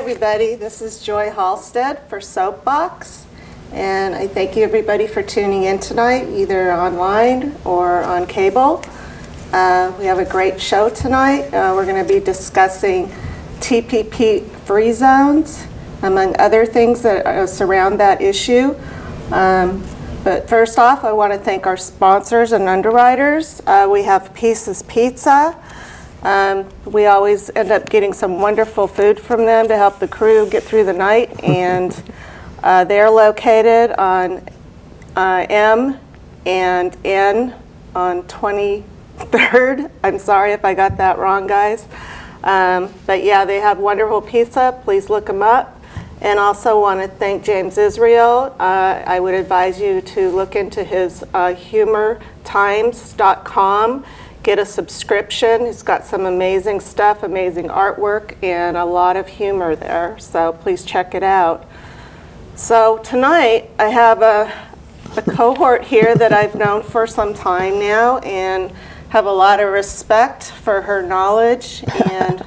everybody. This is Joy Halstead for Soapbox, and I thank you everybody for tuning in tonight, either online or on cable. We have a great show tonight. We're going to be discussing TPP Free Zones, among other things that surround that issue. But first off, I want to thank our sponsors and underwriters. We have Pieces Pizza. We always end up getting some wonderful food from them to help the crew get through the night, and they're located on M and N on 23rd. I'm sorry if I got that wrong, guys. But yeah, they have wonderful pizza. Please look them up. And also want to thank James Israel. I would advise you to look into his humortimes.com. Get a subscription. He's got some amazing stuff, amazing artwork, and a lot of humor there. So please check it out. So tonight I have a cohort here that I've known for some time now and have a lot of respect for her knowledge and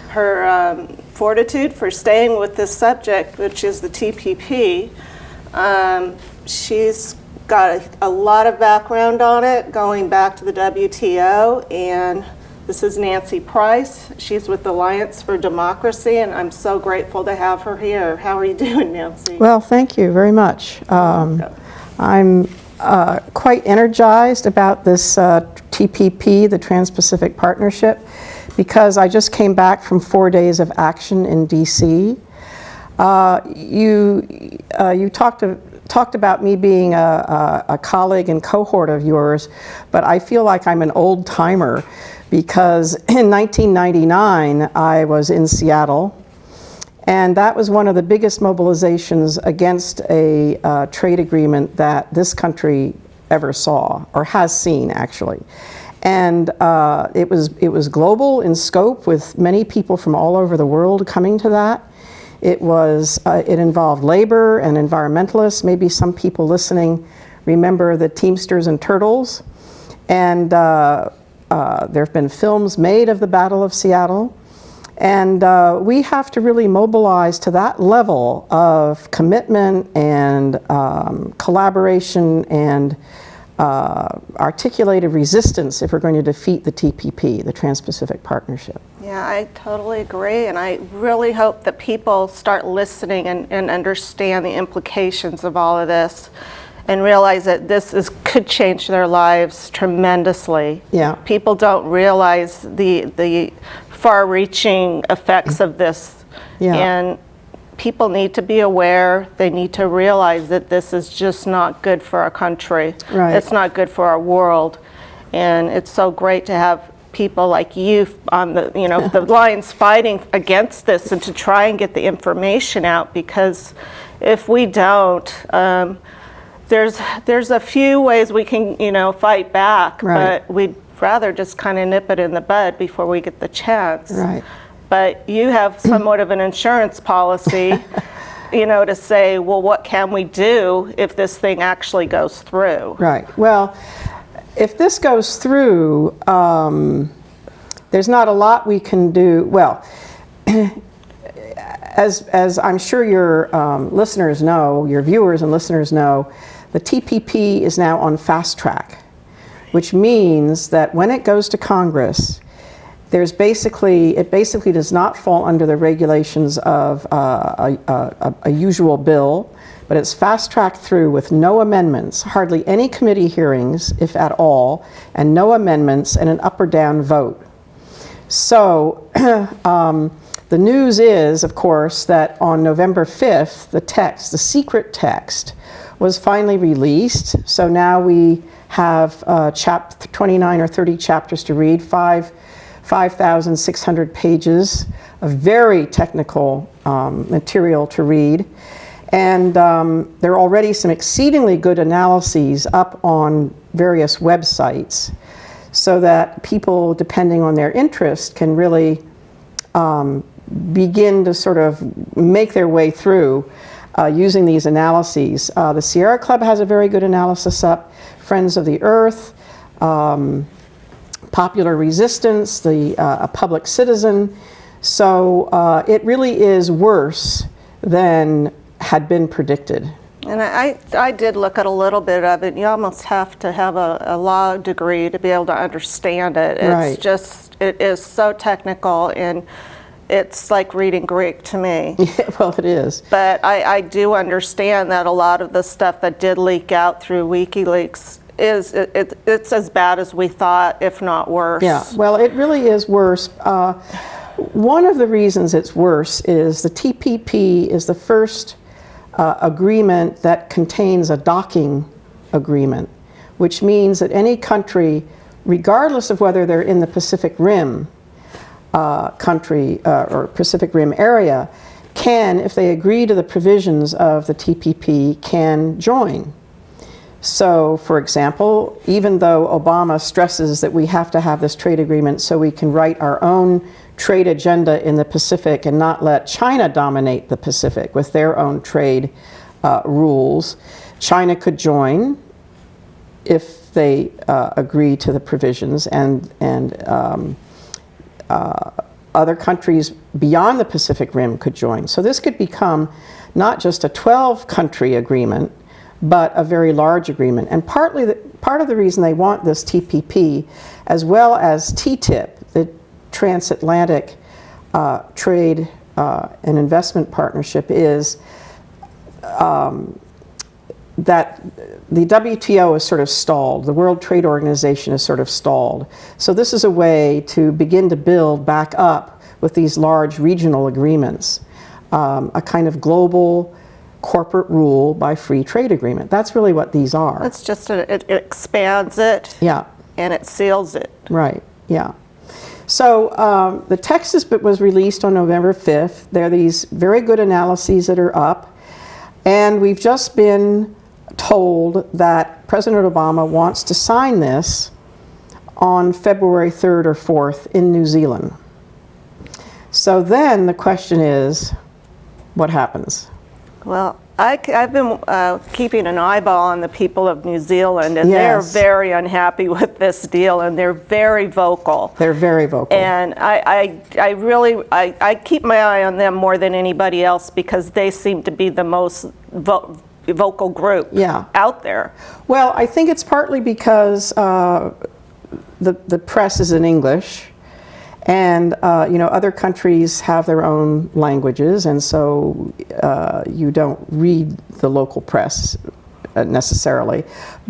her fortitude for staying with this subject, which is the TPP. She's got a lot of background on it, going back to the WTO, and this is T.Price. She's with the Alliance for Democracy, and I'm so grateful to have her here. How are you doing, Nancy? Well, thank you very much. I'm quite energized about this TPP, the Trans-Pacific Partnership, because I just came back from 4 days of action in DC. You talked about me being a colleague and cohort of yours, but I feel like I'm an old timer because in 1999 I was in Seattle, and that was one of the biggest mobilizations against a trade agreement that this country ever saw, or has seen actually. And it was global in scope, with many people from all over the world coming to that. It involved labor and environmentalists. Maybe some people listening remember the Teamsters and Turtles. And there have been films made of the Battle of Seattle. And we have to really mobilize to that level of commitment and collaboration and articulated resistance if we're going to defeat the TPP, the Trans-Pacific Partnership. Yeah, I totally agree, and I really hope that people start listening and understand the implications of all of this and realize that could change their lives tremendously. Yeah. People don't realize the far-reaching effects of this. Yeah. And people need to be aware. They need to realize that this is just not good for our country. Right. It's not good for our world. And it's so great to have people like you on the lines fighting against this and to try and get the information out, because if we don't, there's a few ways we can fight back, right. But we'd rather just kind of nip it in the bud before we get the chance. Right. But you have somewhat of an insurance policy, to say, well, what can we do if this thing actually goes through? Right. Well, if this goes through, there's not a lot we can do. Well, as I'm sure your listeners know, your viewers and listeners know, the TPP is now on fast track, which means that when it goes to Congress, it basically does not fall under the regulations of a usual bill, but it's fast-tracked through with no amendments, hardly any committee hearings, if at all, and no amendments, and an up or down vote. So the news is, of course, that on November 5th, the secret text, was finally released. So now we have 29 or 30 chapters to read, 5,600 pages of very technical material to read. And there are already some exceedingly good analyses up on various websites so that people, depending on their interest, can really begin to sort of make their way through using these analyses. The Sierra Club has a very good analysis up, Friends of the Earth, Popular Resistance, A Public Citizen, So it really is worse than had been predicted. And I did look at a little bit of it. You almost have to have a law degree to be able to understand it. Right. It's just, it is so technical, and it's like reading Greek to me. Well, it is. But I do understand that a lot of the stuff that did leak out through WikiLeaks it's as bad as we thought, if not worse. Yeah, well, it really is worse. One of the reasons it's worse is the TPP is the first agreement that contains a docking agreement, which means that any country, regardless of whether they're in the Pacific Rim country or Pacific Rim area, can, if they agree to the provisions of the TPP, can join. So, for example, even though Obama stresses that we have to have this trade agreement so we can write our own trade agenda in the Pacific and not let China dominate the Pacific with their own trade rules, China could join if they agree to the provisions, and other countries beyond the Pacific Rim could join. So this could become not just a 12-country agreement, but a very large agreement. And part of the reason they want this TPP, as well as TTIP, the Transatlantic Trade and Investment Partnership, is that the WTO is sort of stalled. The World Trade Organization is sort of stalled. So this is a way to begin to build back up with these large regional agreements, a kind of global corporate rule by free trade agreement. That's really what these are. It's just, it expands it. Yeah. And it seals it. Right, yeah. So the text was released on November 5th. There are these very good analyses that are up. And we've just been told that President Obama wants to sign this on February 3rd or 4th in New Zealand. So then the question is, what happens? Well, I've been keeping an eyeball on the people of New Zealand, and Yes. they're very unhappy with this deal, and they're very vocal. They're very vocal. And I really keep my eye on them more than anybody else, because they seem to be the most vocal group out there. Well, I think it's partly because the press is in English, and other countries have their own languages, and so you don't read the local press necessarily.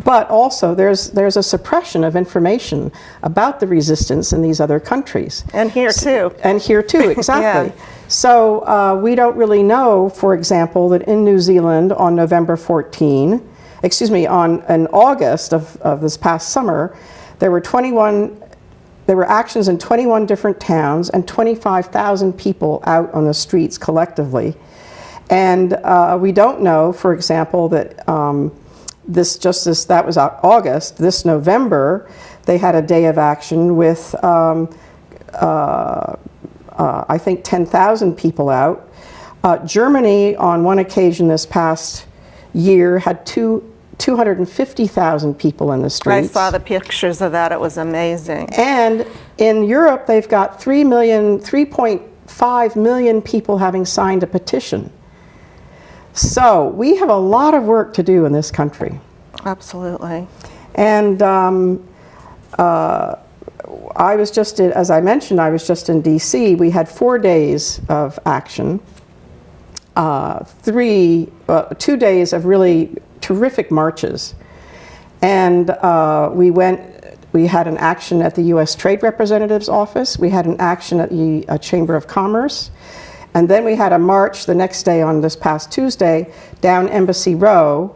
But also there's a suppression of information about the resistance in these other countries. And here too. And here too, exactly. Yeah. So we don't really know, for example, that in New Zealand on November 14, in August of this past summer, there were actions in 21 different towns and 25,000 people out on the streets collectively. And we don't know, for example, that that was August. This November, they had a day of action with, I think, 10,000 people out. Germany, on one occasion this past year, had 250,000 people in the streets. I saw the pictures of that. It was amazing. And in Europe, they've got 3.5 million people having signed a petition. So we have a lot of work to do in this country. Absolutely. And I was just, as I mentioned, I was just in D.C. We had 4 days of action, 2 days of really terrific marches. And we had an action at the U.S. Trade Representative's office. We had an action at the Chamber of Commerce. And then we had a march the next day, on this past Tuesday, down Embassy Row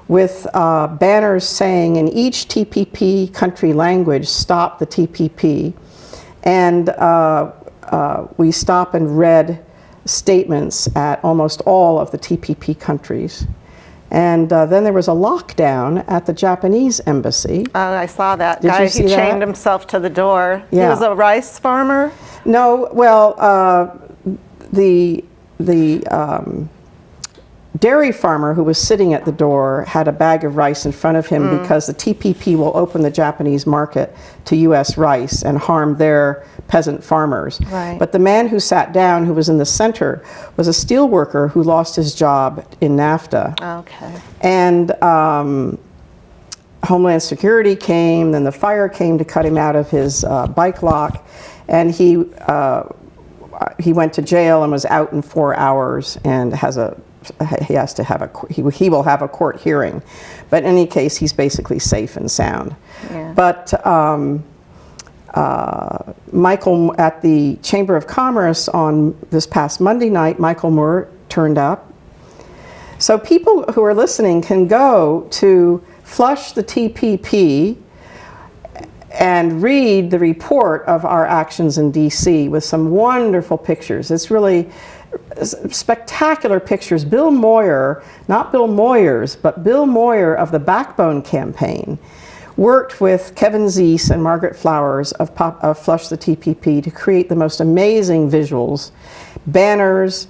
with banners saying in each TPP country language, "Stop the TPP." And we stopped and read statements at almost all of the TPP countries. And then there was a lockdown at the Japanese embassy. I saw that Did guy. you see He that? chained himself to the door. Yeah. He was a rice farmer. No, well, dairy farmer who was sitting at the door had a bag of rice in front of him because the TPP will open the Japanese market to U.S. rice and harm their peasant farmers. Right. But the man who sat down, who was in the center, was a steel worker who lost his job in NAFTA. Okay. And Homeland Security came, then the fire came to cut him out of his bike lock, and he went to jail and was out in 4 hours and he has to have he will have a court hearing, but in any case he's basically safe and sound. Yeah. But Michael, at the Chamber of Commerce on this past Monday night, Michael Moore turned up. So people who are listening can go to Flush the TPP and read the report of our actions in DC with some wonderful pictures. It's really spectacular pictures. Bill Moyer, not Bill Moyers, but Bill Moyer of the Backbone campaign, worked with Kevin Zeese and Margaret Flowers of Flush the TPP to create the most amazing visuals, banners,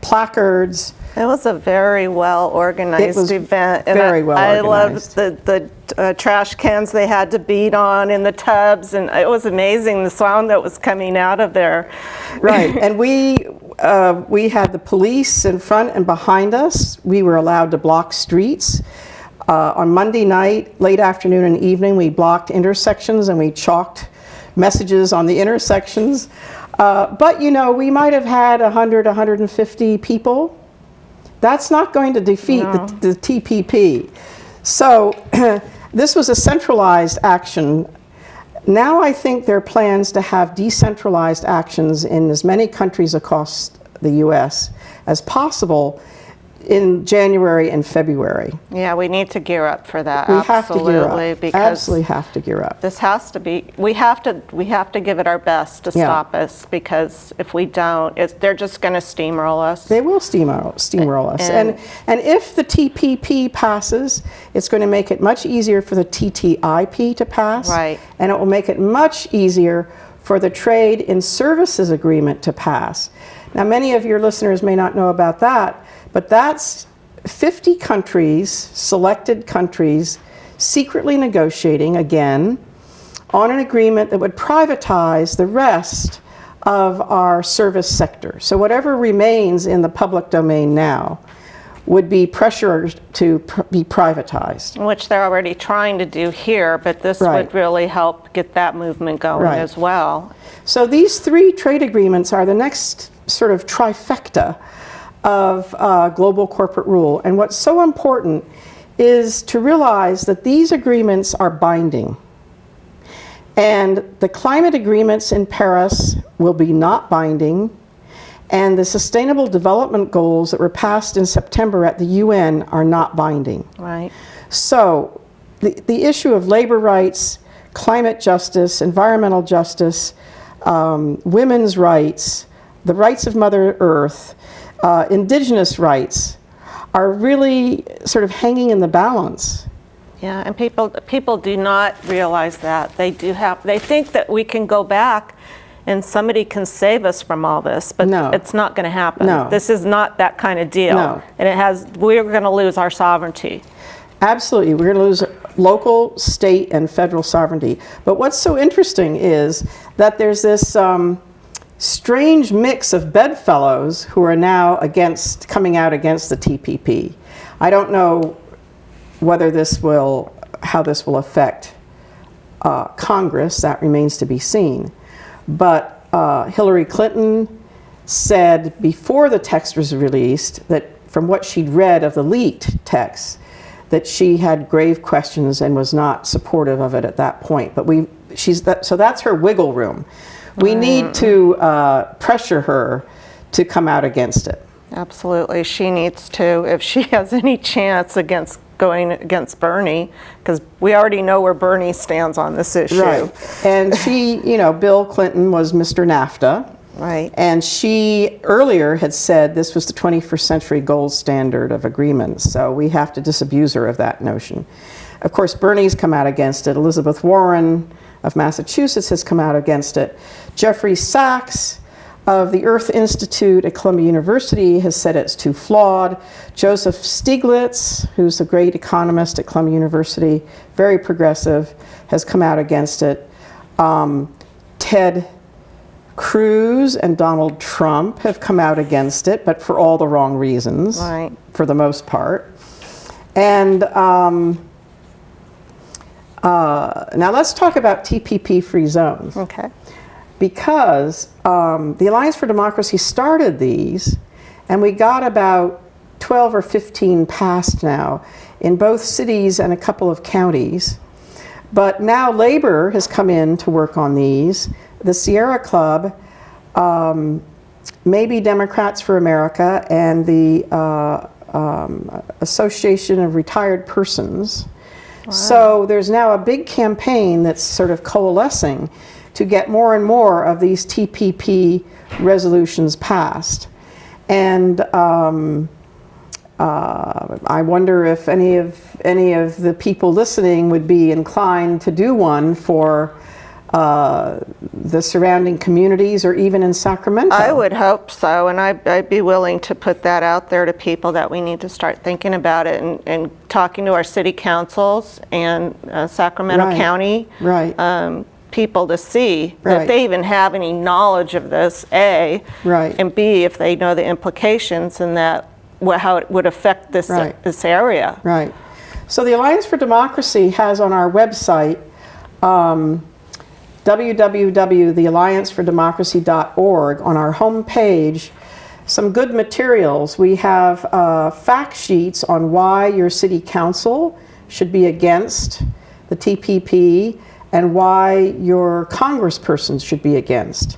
placards. It was a very well organized event. And very well organized. I loved the trash cans they had to beat on in the tubs, and it was amazing the sound that was coming out of there. Right, and we had the police in front and behind us. We were allowed to block streets. On Monday night, late afternoon and evening, we blocked intersections and we chalked messages on the intersections. But you know, we might have had 100, 150 people. That's not going to defeat the TPP. So this was a centralized action. Now I think there are plans to have decentralized actions in as many countries across the US as possible in January and February. Yeah, we need to gear up for that. We have to gear up. Because absolutely have to gear up. This has to be. We have to give it our best to stop us, because if we don't, they're just going to steamroll us. They will steamroll us. And if the TPP passes, it's going to make it much easier for the TTIP to pass. Right. And it will make it much easier for the Trade in Services Agreement to pass. Now, many of your listeners may not know about that, but that's 50 countries, selected countries, secretly negotiating, again, on an agreement that would privatize the rest of our service sector. So whatever remains in the public domain now would be pressured to be privatized. Which they're already trying to do here, but this would really help get that movement going as well. So these three trade agreements are the next sort of trifecta of global corporate rule. And what's so important is to realize that these agreements are binding. And the climate agreements in Paris will be not binding, and the Sustainable Development Goals that were passed in September at the UN are not binding. Right. So the issue of labor rights, climate justice, environmental justice, women's rights, the rights of Mother Earth, indigenous rights are really sort of hanging in the balance. Yeah, and people do not realize that. They think that we can go back and somebody can save us from all this, but it's not going to happen. No. This is not that kind of deal. No. And we're going to lose our sovereignty. Absolutely, we're going to lose local, state, and federal sovereignty. But what's so interesting is that there's this strange mix of bedfellows who are now coming out against the TPP. I don't know whether how this will affect Congress. That remains to be seen. But Hillary Clinton said before the text was released that from what she'd read of the leaked text, that she had grave questions and was not supportive of it at that point. But so that's her wiggle room. We need to pressure her to come out against it. Absolutely, she needs to, if she has any chance against going against Bernie, because we already know where Bernie stands on this issue. Right, and Bill Clinton was Mr. NAFTA. Right. And she earlier had said this was the 21st century gold standard of agreements, so we have to disabuse her of that notion. Of course, Bernie's come out against it. Elizabeth Warren of Massachusetts has come out against it. Jeffrey Sachs of the Earth Institute at Columbia University has said it's too flawed. Joseph Stiglitz, who's a great economist at Columbia University, very progressive, has come out against it. Ted Cruz and Donald Trump have come out against it, but for all the wrong reasons, Right. for the most part. And now let's talk about TPP Free Zones. Okay. Because the Alliance for Democracy started these, and we got about 12 or 15 passed now in both cities and a couple of counties. But now Labor has come in to work on these. The Sierra Club, maybe Democrats for America, and the Association of Retired Persons. Wow. So there's now a big campaign that's sort of coalescing to get more and more of these TPP resolutions passed. And I wonder if any of the people listening would be inclined to do one for the surrounding communities, or even in Sacramento. I would hope so, and I'd be willing to put that out there to people, that we need to start thinking about it, and talking to our city councils and Sacramento Right. County Right. people to see Right. if they even have any knowledge of this, A, Right. and B, if they know the implications and how it would affect this Right. this area. Right. So the Alliance for Democracy has on our website, www.thealliancefordemocracy.org, on our home page, some good materials. We have fact sheets on why your city council should be against the TPP and why your congresspersons should be against.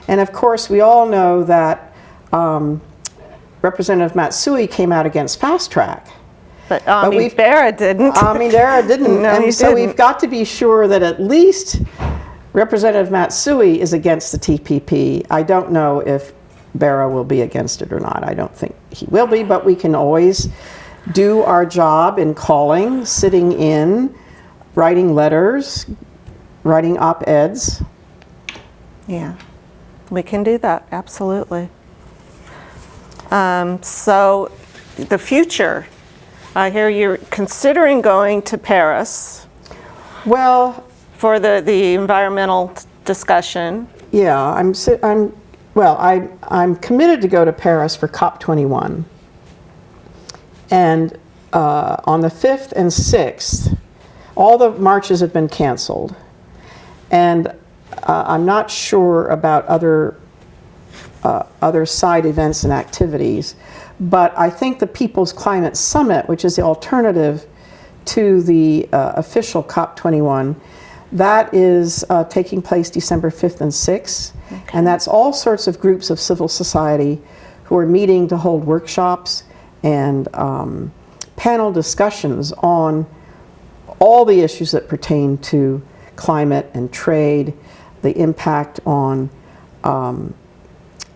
And of course, we all know that Representative Matsui came out against Fast Track. But Barra didn't. Dara didn't. No, And he so didn't. we've got to be sure that at least Representative Matsui is against the TPP. I don't know if Barra will be against it or not. I don't think he will be, but we can always do our job in calling, sitting in, writing letters, writing op-eds. Yeah, we can do that, absolutely. So the future, I hear you're considering going to Paris Well, for the environmental discussion. yeah, I'm committed to go to Paris for COP21. And on the 5th and 6th, all the marches have been canceled. And I'm not sure about other side events and activities, but I think the People's Climate Summit, which is the alternative to the official COP21, that is taking place December 5th and 6th. Okay. And that's all sorts of groups of civil society who are meeting to hold workshops and panel discussions on all the issues that pertain to climate and trade, the impact on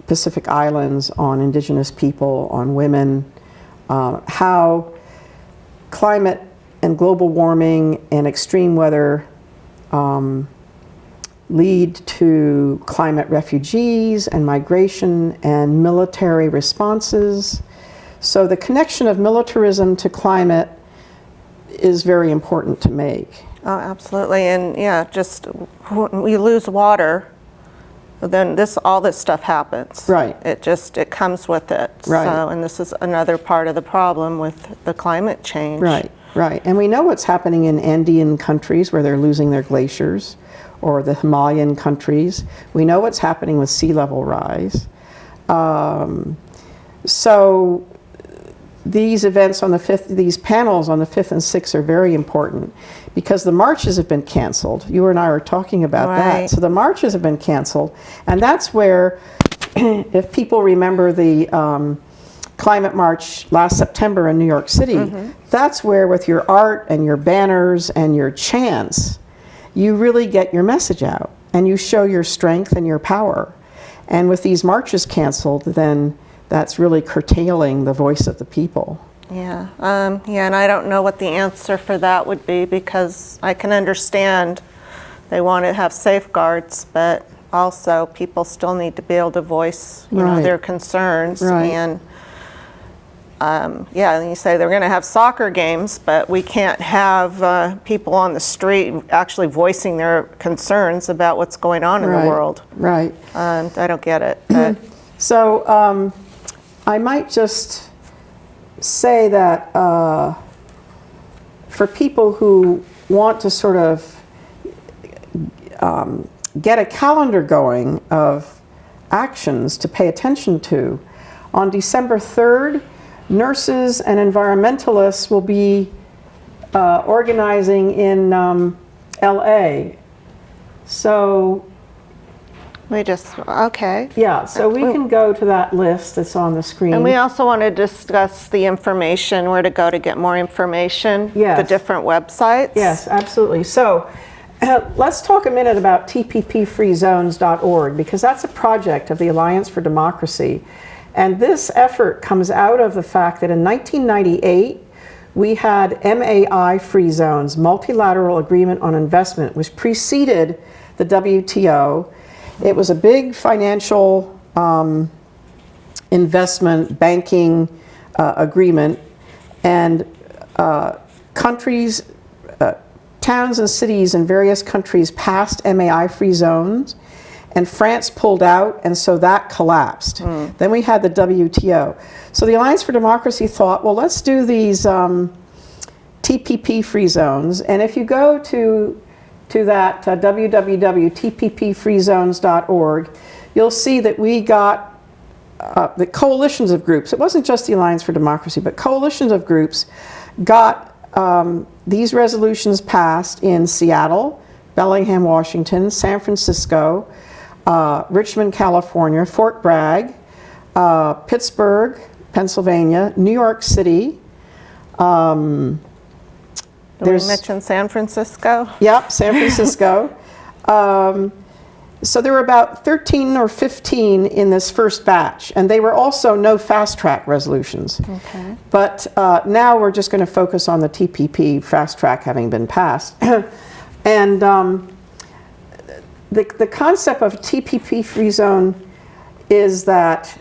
Pacific Islands, on indigenous people, on women, how climate and global warming and extreme weather lead to climate refugees and migration and military responses. So the connection of militarism to climate is very important to make. Oh, absolutely, and yeah, just when we lose water, then all this stuff happens. Right. It comes with it. Right. So, and this is another part of the problem with the climate change. Right, right. And we know what's happening in Andean countries where they're losing their glaciers, or the Himalayan countries. We know what's happening with sea level rise. So these events on the 5th, these panels on the 5th and 6th are very important because the marches have been canceled. You and I were talking about Right. that. So the marches have been canceled, and that's where, if people remember the climate march last September in New York City, that's where with your art and your banners and your chants, you really get your message out and you show your strength and your power. And with these marches canceled, then that's really curtailing the voice of the people. Yeah, and I don't know what the answer for that would be, because I can understand they want to have safeguards, but also people still need to be able to voice Right. their concerns. Right. And yeah, and you say they're going to have soccer games, but we can't have people on the street actually voicing their concerns about what's going on in the world. Right. I don't get it. But So I might just say that for people who want to sort of get a calendar going of actions to pay attention to, on December 3rd, nurses and environmentalists will be organizing in LA. So okay. yeah, so we can go to that list that's on the screen. And we also want to discuss the information, where to go to get more information, Yes. the different websites. Yes, absolutely. So let's talk a minute about TPPFreeZones.org, because that's a project of the Alliance for Democracy. And this effort comes out of the fact that in 1998, we had MAI Free Zones, Multilateral Agreement on Investment, which preceded the WTO. It was a big financial investment banking agreement, and countries, towns and cities in various countries passed MAI Free Zones, and France pulled out, and so that collapsed. Then we had the WTO. So the Alliance for Democracy thought, well, let's do these TPP Free Zones, and if you go to that www.tppfreezones.org, you'll see that we got the coalitions of groups. It wasn't just the Alliance for Democracy, but coalitions of groups got these resolutions passed in Seattle, Bellingham, Washington, San Francisco, Richmond, California, Fort Bragg, Pittsburgh, Pennsylvania, New York City. Did we mention San Francisco? Yep, San Francisco. So there were about 13 or 15 in this first batch, and they were also no fast track resolutions. Okay. But now we're just going to focus on the TPP fast track having been passed. And the concept of TPP free zone is that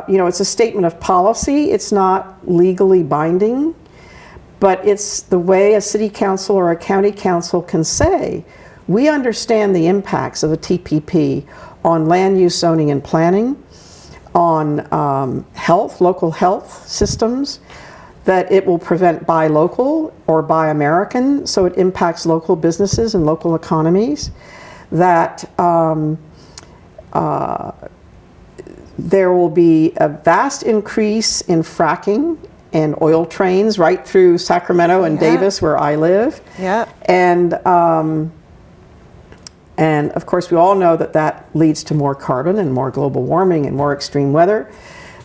it's a statement of policy. It's not legally binding, but it's the way a city council or a county council can say, we understand the impacts of the TPP on land use, zoning, and planning, on health, local health systems, that it will prevent buy local or buy American, so it impacts local businesses and local economies, that there will be a vast increase in fracking and oil trains right through Sacramento and Davis, where I live. Yeah. And of course, we all know that that leads to more carbon and more global warming and more extreme weather.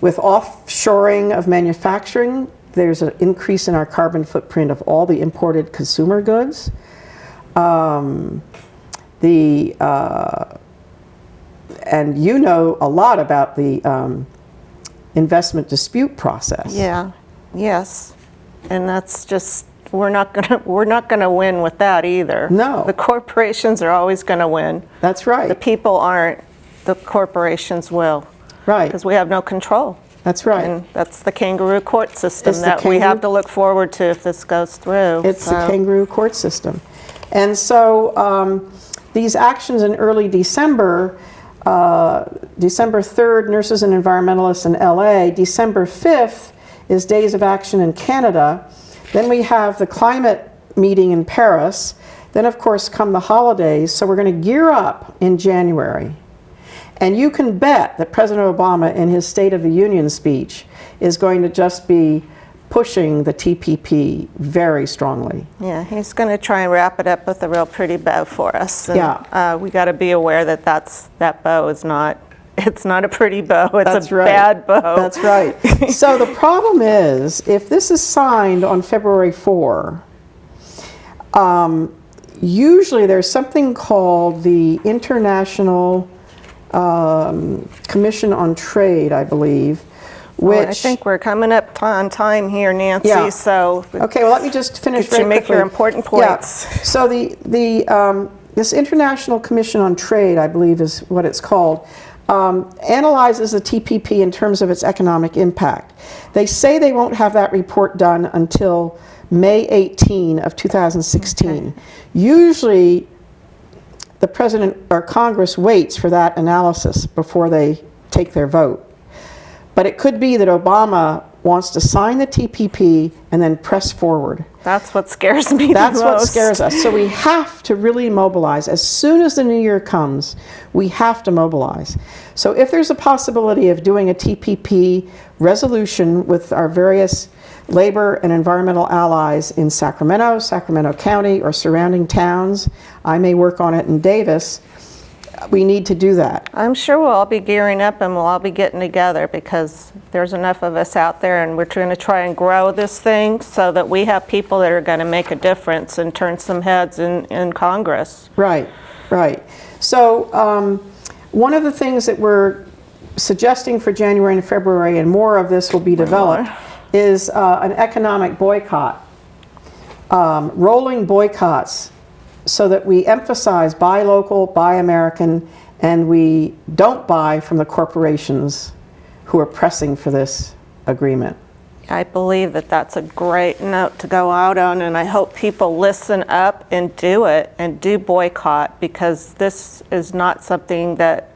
With offshoring of manufacturing, there's an increase in our carbon footprint of all the imported consumer goods. And you know a lot about the investment dispute process. Yeah. Yes. And that's just, we're not gonna win with that either. No. The corporations are always gonna win. That's right. The people aren't. The corporations will. Right. Because we have no control. That's right. And that's the kangaroo court system It's the that we have kangaroo- to look forward to if this goes through. It's the kangaroo court system. And so these actions in early December, December 3rd, nurses and environmentalists in LA, December 5th is Days of Action in Canada. Then we have the climate meeting in Paris. Then of course come the holidays, so we're going to gear up in January. And you can bet that President Obama in his State of the Union speech is going to just be pushing the TPP very strongly. Yeah, he's going to try and wrap it up with a real pretty bow for us. And, Yeah. we got to be aware that that bow is not, it's not a pretty bow, it's That's a right. bad bow. That's right. So the problem is, if this is signed on February 4, usually there's something called the International Commission on Trade, I believe, which... Well, I think we're coming up on time here, Nancy, Yeah. so... Okay, well, let me just finish Could very you make quickly. your important points? Yeah. So the this International Commission on Trade, I believe is what it's called, analyzes the TPP in terms of its economic impact. They say they won't have that report done until May 18 of 2016. Okay. Usually, the President or Congress waits for that analysis before they take their vote. But it could be that Obama wants to sign the TPP and then press forward. That's what scares me the most. That's what scares us. So we have to really mobilize. As soon as the new year comes, we have to mobilize. So if there's a possibility of doing a TPP resolution with our various labor and environmental allies in Sacramento, Sacramento County, or surrounding towns, I may work on it in Davis, we need to do that. I'm sure we'll all be gearing up and we'll all be getting together because there's enough of us out there, and we're going to try and grow this thing so that we have people that are going to make a difference and turn some heads in Congress. Right, right. So one of the things that we're suggesting for January and February, and more of this will be developed, is an economic boycott, rolling boycotts, so that we emphasize buy local, buy American, and we don't buy from the corporations who are pressing for this agreement. I believe that that's a great note to go out on, and I hope people listen up and do it and do boycott, because this is not something that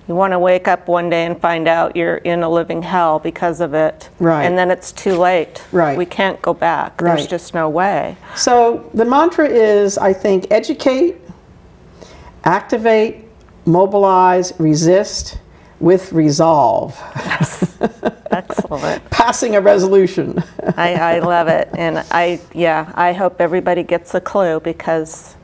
you want to wake up one day and find out you're in a living hell because of it. Right. And then it's too late. Right. We can't go back. Right. There's just no way. So the mantra is, I think, educate, activate, mobilize, resist with resolve. Yes. Excellent. Passing a resolution. I love it. And I hope everybody gets a clue, because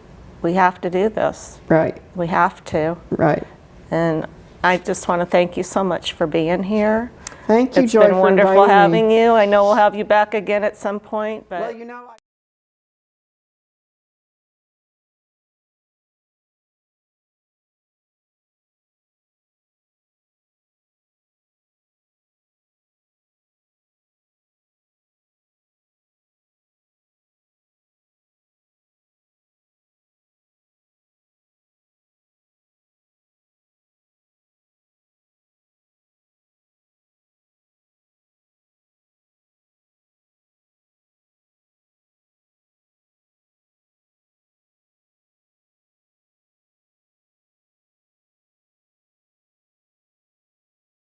we have to do this. Right. We have to. Right. And I just want to thank you so much for being here. Thank you, It's Joy, been for wonderful inviting having me. you. I know we'll have you back again at some point. But Well, you know,